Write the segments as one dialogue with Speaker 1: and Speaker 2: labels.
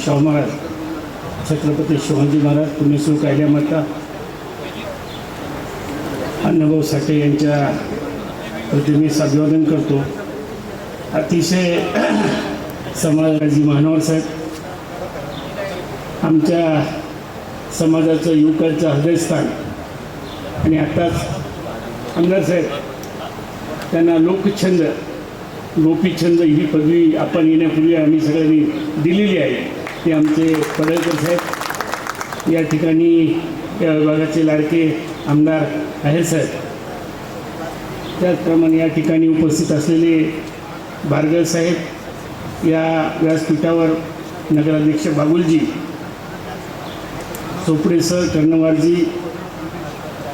Speaker 1: शाहू महाराज, छत्रपती शिवाजी महाराज, पुण्यश्लोक अहिल्यामाता अण्णाभाऊ साठे यांच्या प्रतिमेस अभिवादन करतो. अतिशय समाजाची महानवर साहेब, आमच्या समाजाचं युवकांचं हृदयस्थान, आणि आत्ताच आमदार साहेब त्यांना लोकछंद, गोपीछंद ही पदवी आपण येण्यापूर्वी आम्ही सगळ्यांनी दिलेली आहे. ते आमचे पडळकर साहेब या ठिकाणी या विभागाचे लाडके आमदार आहे साहेब. त्याचप्रमाणे या ठिकाणी उपस्थित असलेले बारगळ साहेब, या व्यासपीठावर नगराध्यक्ष बागुलजी, चोपडे सर, कर्णवारजी,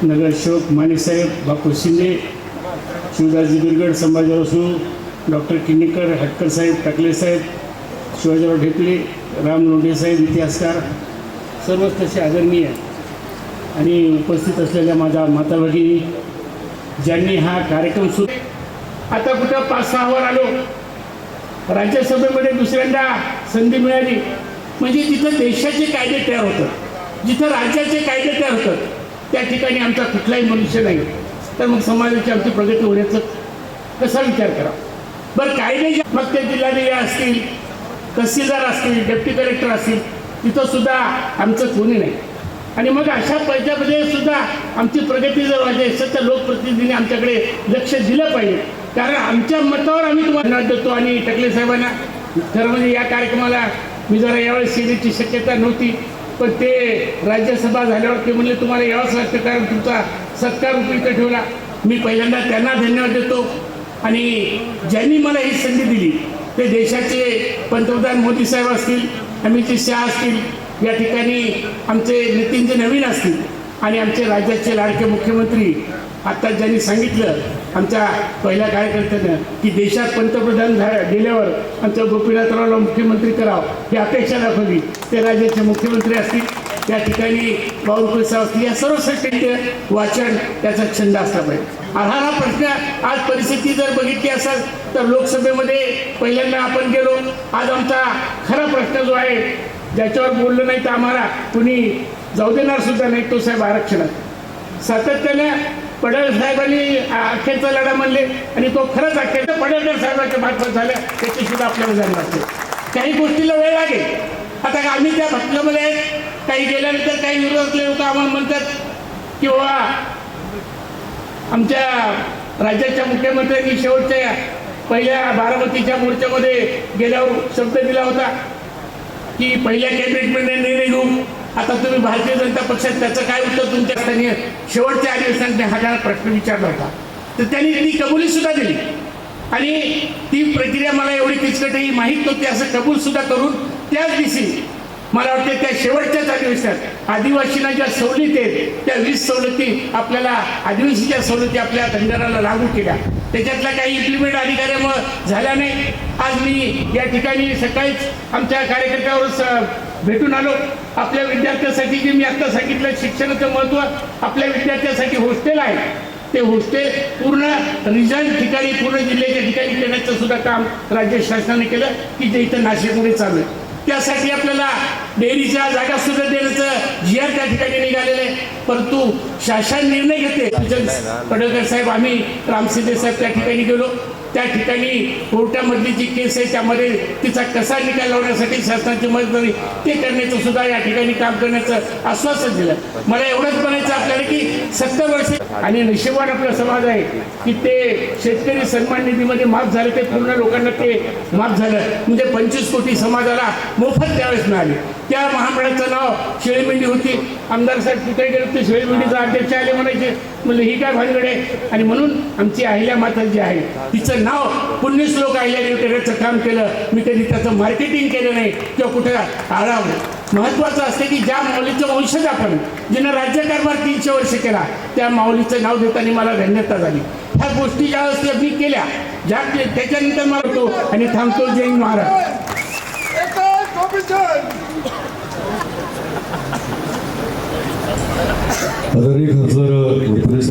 Speaker 1: नगरसेवक मानेसाहेब, बापू शिंदे, शिवदासजी बिरगड, संभाजीराव असू, डॉक्टर किन्नीकर, हटकर साहेब, टाकले साहेब, शिवाजीराव ढेकळे, राम लोंढे साहेब, इतिहासकार, सर्वच तसे आदरणीय आणि उपस्थित असलेल्या माझ्या माता भगिनी, ज्यांनी हा कार्यक्रम आता कुठं 5-6 वर आलो, राज्यसभेमध्ये दुसऱ्यांदा संधी मिळाली, म्हणजे जिथं देशाचे कायदे तयार होतात, जिथं राज्याचे कायदे तयार होतात, त्या ठिकाणी आमचा कुठलाही मनुष्य नाही, तर मग समाजाची आमची प्रगती होण्याचं कसा विचार करा बरं. कायदे मग ते जिल्हाधिकारी असतील, तहसीलदार असतील, डेप्टी कलेक्टर असतील, तिथं सुद्धा आमचं कोणी नाही. आणि मग अशा पैशामध्ये सुद्धा आमची प्रगती जर व्हायची असेल तर लोकप्रतिनिधींनी आमच्याकडे लक्ष दिलं पाहिजे, कारण आमच्या मतावर आम्ही तुम्हाला देतो. आणि टकले साहेबांना खरं म्हणजे या कार्यक्रमाला मी जरा यावेळेस येण्याची शक्यता नव्हती, पण ते राज्यसभा झाल्यावर ते म्हणले तुम्हाला यावंच लागतं कारण तुमचा सत्कार उपयुक्त ठेवला. मी पहिल्यांदा त्यांना धन्यवाद देतो. आणि ज्यांनी मला ही संधी दिली ते देशाचे पंतप्रधान मोदी साहेब असतील, अमित शहा असतील, या ठिकाणी आमचे नितीनजी नवीन असतील, आणि आमचे राज्याचे लाडके मुख्यमंत्री आत्ता ज्यांनी सांगितलं आमच्या पहिल्या कार्यकर्त्यानं की देशात पंतप्रधान गेल्यावर आमच्या गोपीनाथरावला मुख्यमंत्री करावं ही अपेक्षा दाखवली, ते राज्याचे मुख्यमंत्री असतील, या ठिकाणी बावनकुळे साहेब असतील, या सर्व साहित्य वाचन त्याचा छंद असला पाहिजे. हा प्रश्न आज परिस्थिती जर बघितली असेल तर लोकसभेमध्ये पहिल्यांदा आपण गेलो. आज आमचा खरा प्रश्न जो आहे ज्याच्यावर बोललं नाही तर आम्हाला कुणी जाऊ देणार सुद्धा नाही, तो साहेब आरक्षणात सातत्याने पडळकर साहेबांनी अखेरचा लढा म्हणले, आणि तो खरंच अखेरचा पडळकर साहेबांच्या मार्फत झाल्या त्याची सुद्धा आपल्याला जाणीव असते. काही गोष्टीला वेळ लागेल. आता आम्ही त्या भटल्यामध्ये काही गेल्यानंतर काही विरोधातले लोक आम्हाला म्हणतात की बाबा आमच्या राज्याच्या मुख्यमंत्र्यांनी शेवटच्या पहिल्या बारामतीच्या मोर्चामध्ये गेल्यावर शब्द दिला होता की पहिल्या कॅबिनेटमध्ये निर्णय घेऊ. आता तुम्ही भारतीय जनता पक्षात त्याचं काय उत्तर तुमच्या स्थानीय शेवटच्या अधिवेशनात हा प्रश्न विचारला होता, तर त्यांनी ती कबुली सुद्धा दिली. आणि ती प्रक्रिया मला एवढी किचकटही माहीत नव्हती असं कबूल सुद्धा करून त्याच दिवशी मला वाटते त्या शेवटच्याच अधिवेशनात आदिवासींना ज्या सवलती आहेत त्या 20 सवलती आपल्याला आदिवासीच्या सवलती आपल्या धनगराला लागू केल्या, त्याच्यातल्या काही इम्प्लिमेंट अधिकाऱ्यामुळे झाल्या नाही. आज मी या ठिकाणी सकाळीच आमच्या कार्यकर्त्यावर भेटून आलो. आपल्या विद्यार्थ्यांसाठी जे मी आता सांगितलं शिक्षणाचं महत्त्व, आपल्या विद्यार्थ्यांसाठी हॉस्टेल आहे, ते हॉस्टेल पूर्ण रिजन ठिकाणी पूर्ण जिल्ह्याच्या ठिकाणी देण्याचं सुद्धा काम राज्य शासनाने केलं की जे इथं नाशिकमध्ये चालू आहे. त्यासाठी आपल्याला डेअरीच्या जागा सुद्धा देण्याचं जी आर त्या ठिकाणी निघालेलं आहे, परंतु शासन निर्णय घेते. पडळकर साहेब, आम्ही रामसिंदे साहेब त्या ठिकाणी गेलो. त्या ठिकाणी कोर्टामधली जी केस आहे त्यामध्ये तिचा कसा निकाल लावण्यासाठी शासनाची मदत झाली ते करण्याचं सुद्धा या ठिकाणी काम करण्याचं आश्वासन दिलं. मला एवढंच म्हणायचं आपल्याला की 70 वर्षे आणि नशिबान आपला समाज आहे की ते शेतकरी सन्मान निधीमध्ये माफ झाले, ते पूर्ण लोकांना ते माफ झालं. म्हणजे 25 कोटी समाजाला मोफत त्यावेळेस मिळाले. त्या महामंडळाचं नाव शेळीमेंढी होती. आमदार साहेब कुठे गेले ते शेळीमेंढीचा अध्यक्ष आले म्हणायचे, म्हणजे ही काय भानगड आहे. आणि म्हणून आमची अहिल्यामाता जी आहे तिचं नाव पुण्यश्लोक अहिल्यादेवी करण्याचं काम केलं. मी कधी त्याचं मार्केटिंग केलं नाही किंवा कुठे आळावलं. महत्त्वाचं असते की ज्या माऊलीचं वंशज आपण जिनं राज्यकारभार 300 वर्ष केला त्या माऊलीचं नाव देताना मला धन्यता झाली. ह्या गोष्टी ज्यावेळेस मी केल्या ज्या त्याच्यानंतर मला होतो आणि थांबतो. जय महाराज.
Speaker 2: आदरणीय खासदार